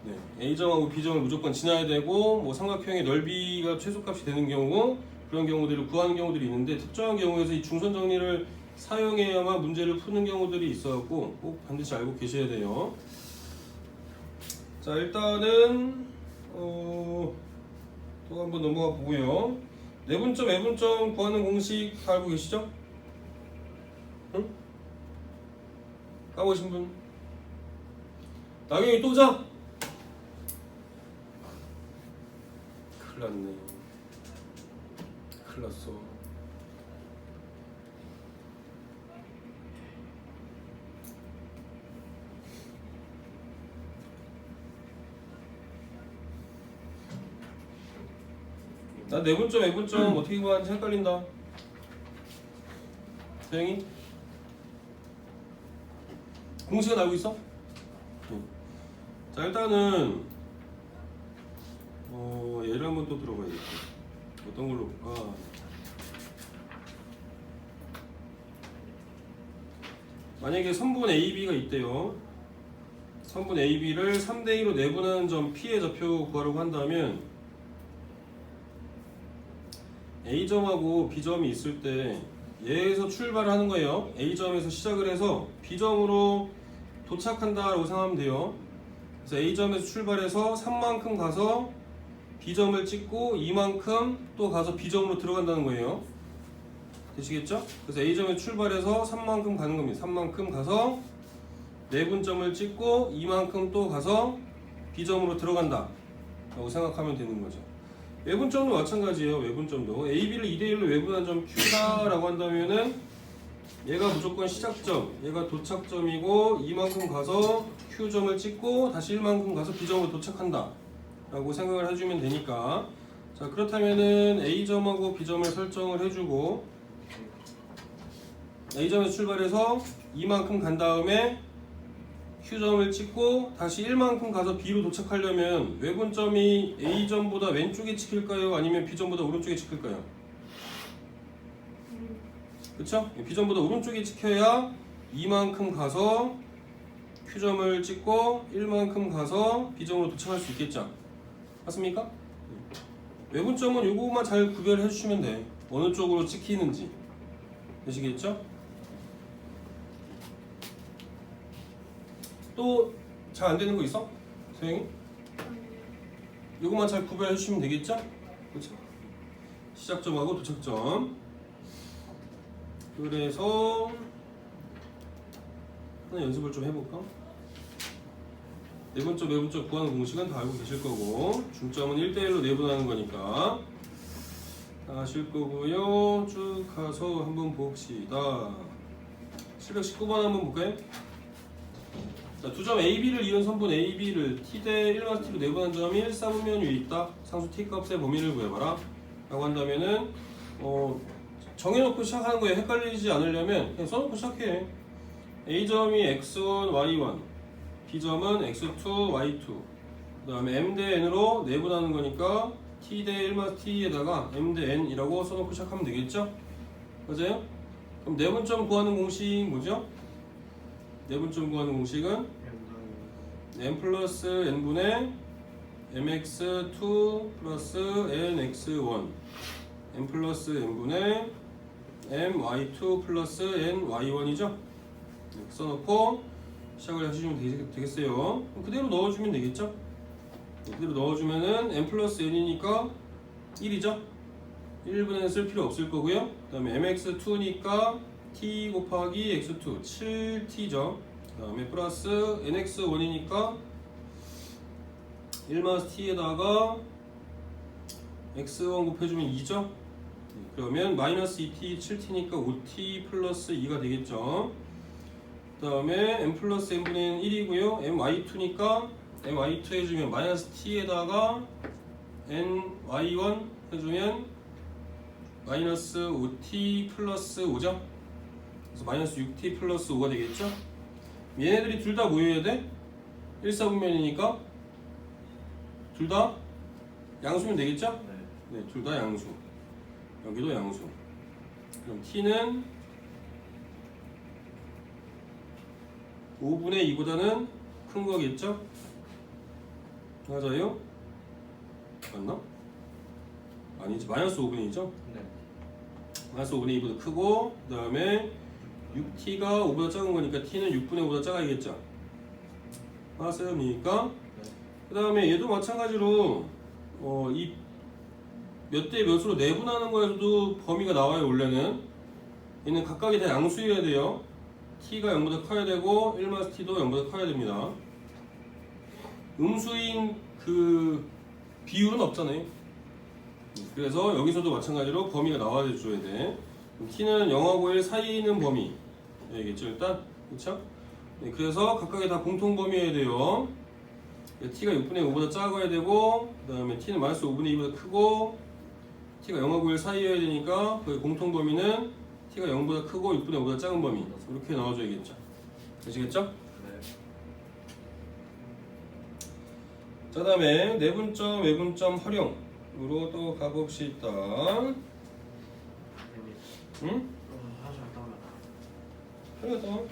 네, A점하고 B점을 무조건 지나야 되고 뭐 삼각형의 넓이가 최소값이 되는 경우 그런 경우들을 구하는 경우들이 있는데 특정한 경우에서 이 중선 정리를 사용해야만 문제를 푸는 경우들이 있어갖고 꼭 반드시 알고 계셔야 돼요. 자, 일단은 또 한번 넘어가 보고요. 내분점, 외분점 구하는 공식 다 알고 계시죠? 응? 까보신 분? 나경이 또 자! 큰일 났네. 큰일 났어. 나 내분점, 외분점 어떻게 구하는지 헷갈린다. 대영이? 공식은 알고 있어? 자, 일단은 얘를 한번 또 들어봐야겠다. 어떤 걸로 볼까? 만약에 선분 AB가 있대요. 선분 AB를 3대2로 내분하는 점 P의 좌표 구하려고 한다면 A점하고 B점이 있을 때 얘에서 출발을 하는 거예요. A점에서 시작을 해서 B점으로 도착한다라고 생각하면 돼요. 그래서 A점에서 출발해서 3만큼 가서 B점을 찍고 2만큼 또 가서 B점으로 들어간다는 거예요. 되시겠죠? 그래서 A점에 출발해서 3만큼 가는 겁니다. 3만큼 가서 내분점을 찍고 2만큼 또 가서 B점으로 들어간다 라고 생각하면 되는 거죠. 외분점도 마찬가지예요. 외분점도 AB를 2대1로 외분한 점 Q다 라고 한다면은 얘가 무조건 시작점, 얘가 도착점이고 이만큼 가서 Q점을 찍고 다시 1만큼 가서 B점으로 도착한다 라고 생각을 해주면 되니까 자 그렇다면은 A점하고 B점을 설정을 해주고 A점에서 출발해서 이만큼 간 다음에 Q점을 찍고 다시 1만큼 가서 B로 도착하려면 외분점이 A점보다 왼쪽에 찍힐까요? 아니면 B점보다 오른쪽에 찍힐까요? 그쵸? B점보다 오른쪽에 찍혀야 이만큼 가서 Q점을 찍고 1만큼 가서 B점으로 도착할 수 있겠죠? 맞습니까? 외분점은 요거만 잘 구별해 주시면 돼. 어느 쪽으로 찍히는지. 되시겠죠? 또 잘 안 되는 거 있어? 소영이? 요거만 잘 구별해 주시면 되겠죠? 그렇죠? 시작점하고 도착점. 그래서 하나 연습을 좀 해볼까? 내분점, 외분점 구하는 공식은 다 알고 계실 거고 중점은 1대1로 내분하는 거니까 다 아실 거고요. 쭉 가서 한번 봅시다. 719번 한번 볼까요? 자, 두 점 AB를 이은 선분 AB를 T 대 1만 T로 내분한 점이 1, 4분면 위에 있다. 상수 T 값의 범위를 구해봐라 라고 한다면은 정해놓고 시작하는 거에 헷갈리지 않으려면 그냥 써놓고 시작해. A점이 x1, y1 B점은 x2, y2 그 다음에 m 대 n으로 내분하는 거니까 t 대 1마 t에다가 m 대 n이라고 써놓고 시작하면 되겠죠? 맞아요? 그럼 내분점 구하는 공식 뭐죠? 내분점 구하는 공식은 m 플러스 n분의 mx2 플러스 nx1 m 플러스 n분의 my2 플러스 ny1이죠? 이렇게 써놓고 시작을 하시면 되겠어요. 그대로 넣어주면 되겠죠? 그대로 넣어주면은 m 플러스 n이니까 1이죠? 1분의 쓸 필요 없을 거고요. 그 다음에 mx2니까 t 곱하기 x2 7t죠. 그 다음에 플러스 nx1이니까 1-t에다가 x1 곱해주면 2죠. 그러면 마이너스 2t 7t니까 5t 플러스 2가 되겠죠. 그 다음에 m 플러스 n분의 1이고요 my2니까 my2 해주면 마이너스 t에다가 ny1 해주면 마이너스 5t 플러스 5죠. 그래서 마이너스 6t 플러스 5가 되겠죠. 얘네들이 둘 다 모여야 돼. 1사분면이니까 둘 다 양수면 되겠죠? 네, 둘 다 양수. 여기도 양수. 그럼 t는 5분의 2보다는 큰 거겠죠? 맞아요? 맞나? 아니지, 마이너스 5분의 2죠? 네. 마이너스 5분의 2보다 크고 그 다음에 6t가 5보다 작은 거니까 t는 6분의 5보다 작아야겠죠? 맞습니까? 그 다음에 얘도 마찬가지로 이 몇 대 몇으로 내분하는 거에서도 범위가 나와요. 원래는 얘는 각각이 다 양수여야 돼요. t가 0보다 커야 되고 1-t도 0보다 커야 됩니다. 음수인 그 비율은 없잖아요. 그래서 여기서도 마찬가지로 범위가 나와줘야 돼. t는 0하고 1 사이에 있는 범위 알겠죠? 일단 그렇죠? 네, 그래서 각각이 다 공통 범위여야 돼요. t가 6분의 5보다 작아야 되고 그 다음에 t는 마이너스 5분의 2보다 크고 t가 0하고 1 사이여야 되니까 그 공통 범위는 t가 0보다 크고 6분의 5보다 작은 범위 이렇게 나와줘야겠죠. 되시겠죠? 네. 자, 다음에 내분점, 외분점 활용으로 또 가봅시다. 응? 하나씩 갔다 오면 하나 더.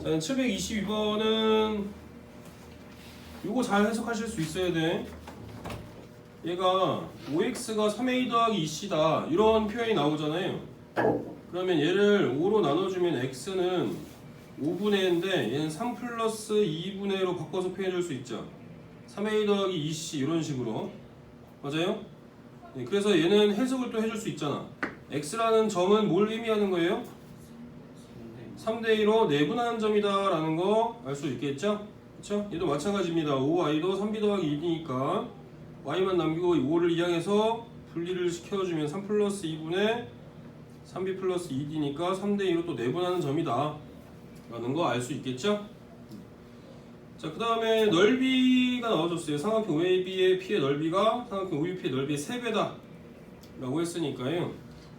자, 722번은 요거 잘 해석하실 수 있어야 돼. 얘가 5x가 3a 더하기 2c다 이런 표현이 나오잖아요. 그러면 얘를 5로 나눠주면 x는 5분의 n인데 얘는 3 플러스 2분의 1로 바꿔서 표현해 줄 수 있죠. 3a 더하기 2c 이런 식으로. 맞아요? 네, 그래서 얘는 해석을 또 해줄 수 있잖아. x라는 점은 뭘 의미하는 거예요? 3대2로 내분하는 점이다 라는 거 알 수 있겠죠? 그쵸? 얘도 마찬가지입니다. 5y도 3b 더하기 2니까 y만 남기고 5를 이항해서 분리를 시켜주면 3 플러스 2분의 3b 플러스 2d니까 3대 2로 또 내분하는 점이다 라는 거 알 수 있겠죠? 자, 그 다음에 넓이가 나와줬어요. 삼각형 OAB의 P의 넓이가 삼각형 OBP의 넓이의 3배다 라고 했으니까요.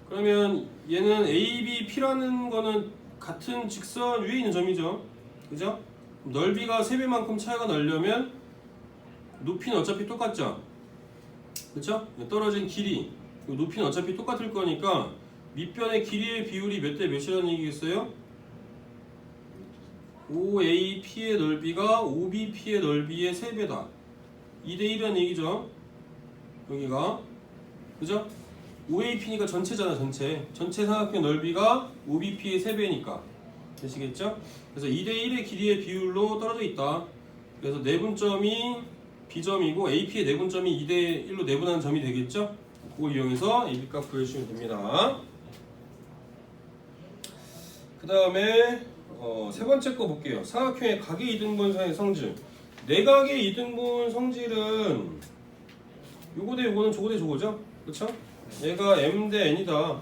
그러면 얘는 ABP라는 거는 같은 직선 위에 있는 점이죠. 그죠? 넓이가 3배만큼 차이가 나려면 높이는 어차피 똑같죠. 그쵸? 떨어진 길이 높이는 어차피 똑같을 거니까 밑변의 길이의 비율이 몇 대 몇이라는 얘기겠어요? OAP의 넓이가 OBP의 넓이의 3배다. 2대 1이라는 얘기죠. 여기가 그죠? OAP니까 전체잖아. 전체 삼각형 넓이가 OBP의 3배니까 되시겠죠? 그래서 2대 1의 길이의 비율로 떨어져 있다. 그래서 내분점이 B점이고 AP의 내분점이 2대 1로 내분하는 점이 되겠죠? 그거 이용해서 AB 값 구해주시면 됩니다. 그 다음에 세 번째 거 볼게요. 삼각형의 각의 이등분선의 성질. 내각의 이등분 성질은 요거 대 요거는 저거 대 저거죠? 그쵸? 얘가 m 대 n이다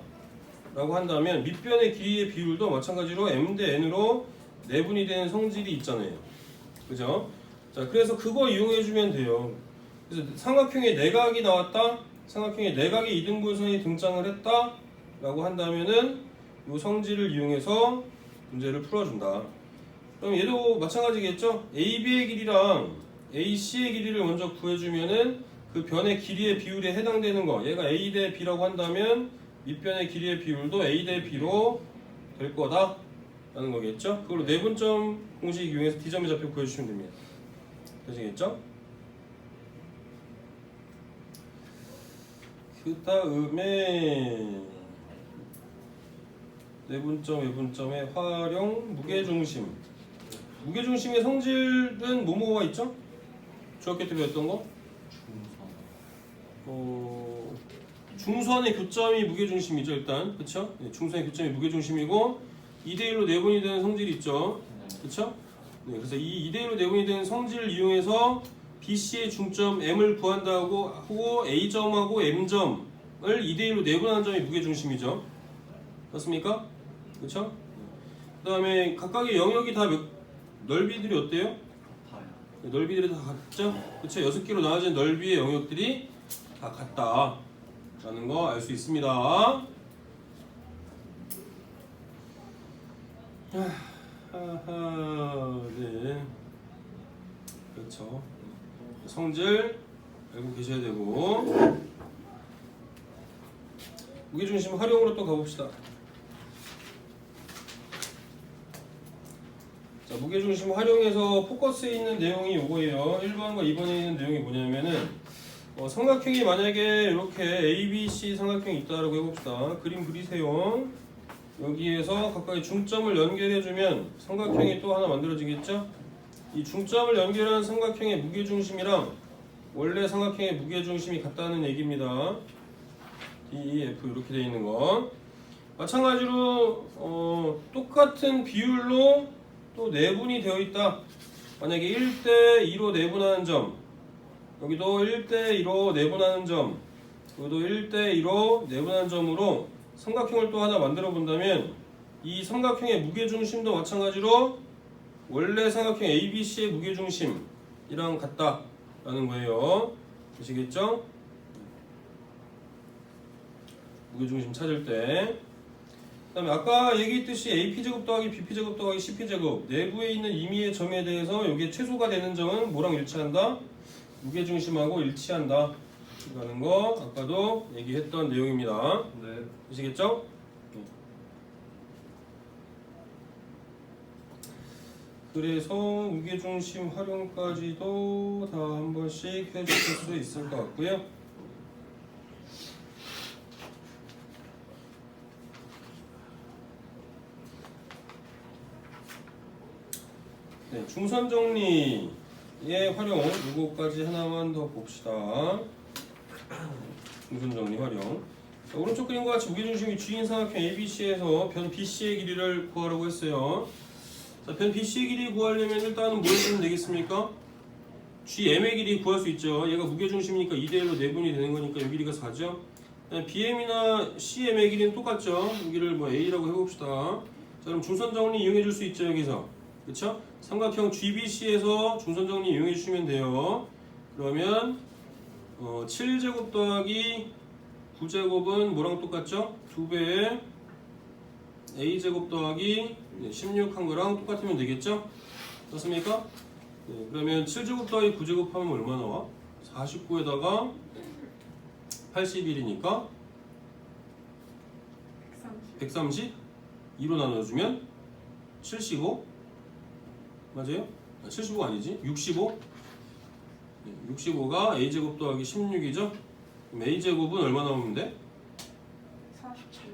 라고 한다면 밑변의 길이의 비율도 마찬가지로 m 대 n으로 내분이 되는 성질이 있잖아요. 그죠? 자, 그래서 그거 이용해주면 돼요. 그래서 삼각형의 내각이 나왔다, 삼각형의 내각의 이등분선이 등장을 했다 라고 한다면은 이 성질을 이용해서 문제를 풀어준다. 그럼 얘도 마찬가지겠죠? AB의 길이랑 AC의 길이를 먼저 구해주면은 그 변의 길이의 비율에 해당되는 거, 얘가 A 대 B라고 한다면 밑변의 길이의 비율도 A 대 B로 될 거다 라는 거겠죠? 그걸로 내분점 공식 이용해서 D점의 좌표 구해주시면 됩니다. 되시겠죠? 그 다음에 내분점, 외분점의 활용, 무게중심. 무게중심의 성질은 뭐뭐가 있죠? 중학교 때 배웠던 거? 중선의 교점이 무게중심이죠, 일단. 그쵸? 네, 중선의 교점이 무게중심이고 2대1로 내분이 되는 성질이 있죠. 그쵸? 네, 그래서 이 2대1로 내분이 되는 성질을 이용해서 BC의 중점 M을 구한다고 하고 A점하고 M점을 2대1로 내분하는 점이 무게중심이죠. 맞습니까? 그쵸? 그 다음에 각각의 영역이 다 넓이들이 어때요? 네, 넓이들이 다 같죠? 그쵸? 6개로 나눠진 넓이의 영역들이 다 같다 라는 거 알 수 있습니다. 네. 그렇죠. 성질 알고 계셔야 되고, 무게중심 활용으로 또 가봅시다. 자, 무게중심 활용해서 포커스에 있는 내용이 요거예요. 1번과 2번에 있는 내용이 뭐냐면은 삼각형이 만약에 이렇게 ABC 삼각형이 있다라고 해봅시다. 그림 그리세요. 여기에서 각각의 중점을 연결해주면 삼각형이 또 하나 만들어지겠죠? 이 중점을 연결하는 삼각형의 무게중심이랑 원래 삼각형의 무게중심이 같다는 얘기입니다. D, F 이렇게 되어 있는 거. 마찬가지로 똑같은 비율로 또 내분이 되어 있다. 만약에 1대2로 내분하는 점, 여기도 1대2로 내분하는 점, 여기도 1대2로 내분하는 점으로 삼각형을 또 하나 만들어 본다면 이 삼각형의 무게중심도 마찬가지로 원래 삼각형 ABC의 무게중심이랑 같다라는 거예요. 아시겠죠? 무게중심 찾을 때. 그 다음에 아까 얘기했듯이 AP제곱 더하기 BP제곱 더하기 CP제곱 내부에 있는 임의의 점에 대해서 이게 최소가 되는 점은 뭐랑 일치한다? 무게중심하고 일치한다 라는 거 아까도 얘기했던 내용입니다. 네. 아시겠죠? 그래서 무게중심 활용까지도 다 한 번씩 해주실 수 있을 것 같고요. 네, 중선 정리의 활용 요거까지 하나만 더 봅시다. 중선 정리 활용. 자, 오른쪽 그림과 같이 무게중심이 G인 삼각형 ABC에서 변 BC의 길이를 구하라고 했어요. 자, 변 BC의 길이 구하려면 일단은 뭘 쓰면 되겠습니까? GM의 길이 구할 수 있죠. 얘가 무게중심이니까 2대1로 내분이 되는 거니까 이 길이가 4죠. BM이나 CM의 길이는 똑같죠. 여기를 뭐 A라고 해봅시다. 자, 그럼 중선정리 이용해 줄 수 있죠, 여기서. 그쵸? 삼각형 GBC에서 중선정리 이용해 주시면 돼요. 그러면 7제곱 더하기 9제곱은 뭐랑 똑같죠? 2배의 A제곱 더하기 16한 거랑 똑같으면 되겠죠? 맞습니까? 네, 그러면 7제곱 더하기 9제곱 하면 얼마 나와? 49에다가 81이니까 130? 2로 나눠주면 75? 맞아요? 75 아니지? 65? 65가 A제곱 더하기 16이죠? 그럼 A제곱은 얼마 나오면 돼? 47.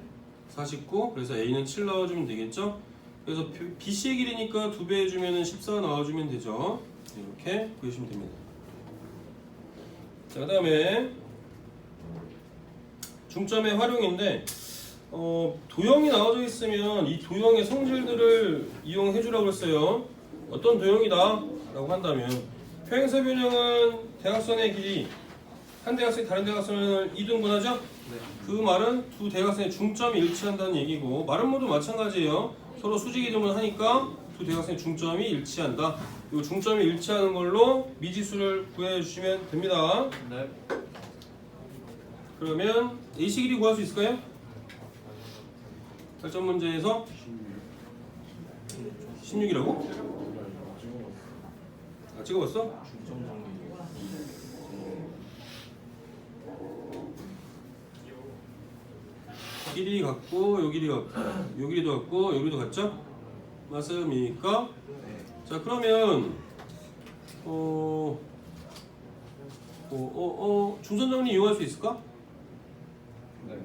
49. 그래서 A는 7 나와주면 되겠죠? 그래서 BC의 길이니까 2배 해주면 14 나와주면 되죠? 이렇게 구해주시면 됩니다. 자, 그 다음에 중점의 활용인데 도형이 나와져 있으면 이 도형의 성질들을 이용해 주라고 했어요. 어떤 도형이다 라고 한다면 평행사 변형은 대각선의 길이 한 대각선이 다른 대각선을 2등분하죠? 그 말은 두 대각선의 중점이 일치한다는 얘기고 말은 모두 마찬가지예요. 서로 수직 이동을 하니까 두 대각선의 중점이 일치한다. 이 중점이 일치하는 걸로 미지수를 구해 주시면 됩니다. 네. 그러면 AC 길이 구할 수 있을까요? 8점 문제에서 16이라고? 아, 찍어봤어? 중점 정리. 길이 같고 요 길이 같고 요 길이도 같고 요 길이도 같죠? 맞습니까? 자, 그러면 중선 정리 이용할 수 있을까? 네.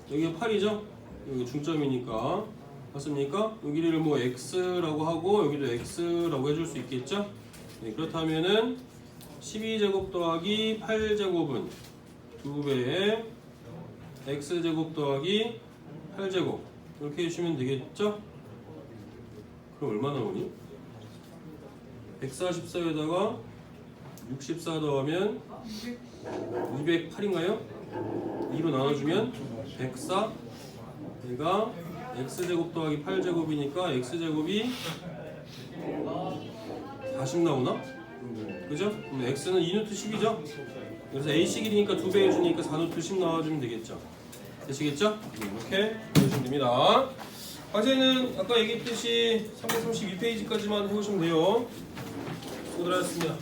여기가 8이죠? 여기 중점이니까 맞습니까? 요 길이를 뭐 x라고 하고 여기도 x라고 해줄 수 있겠죠? 네, 그렇다면은 12제곱 더하기 8제곱은 2배의 x제곱 더하기 8제곱 이렇게 해주시면 되겠죠? 그럼 얼마 나오니? 144에다가 64 더하면 208인가요? 2로 나눠주면 104 얘가 x제곱 더하기 8제곱이니까 x제곱이 40 나오나? 그죠? 그럼 x는 2루트 10이죠? 그래서 AC 길이니까 2배 해주니까 4루트 10 나와주면 되겠죠? 되시겠죠? 이렇게 보시면 됩니다. 과제는 아까 얘기했듯이 332페이지까지만 해오시면 돼요. 수고들 하셨습니다.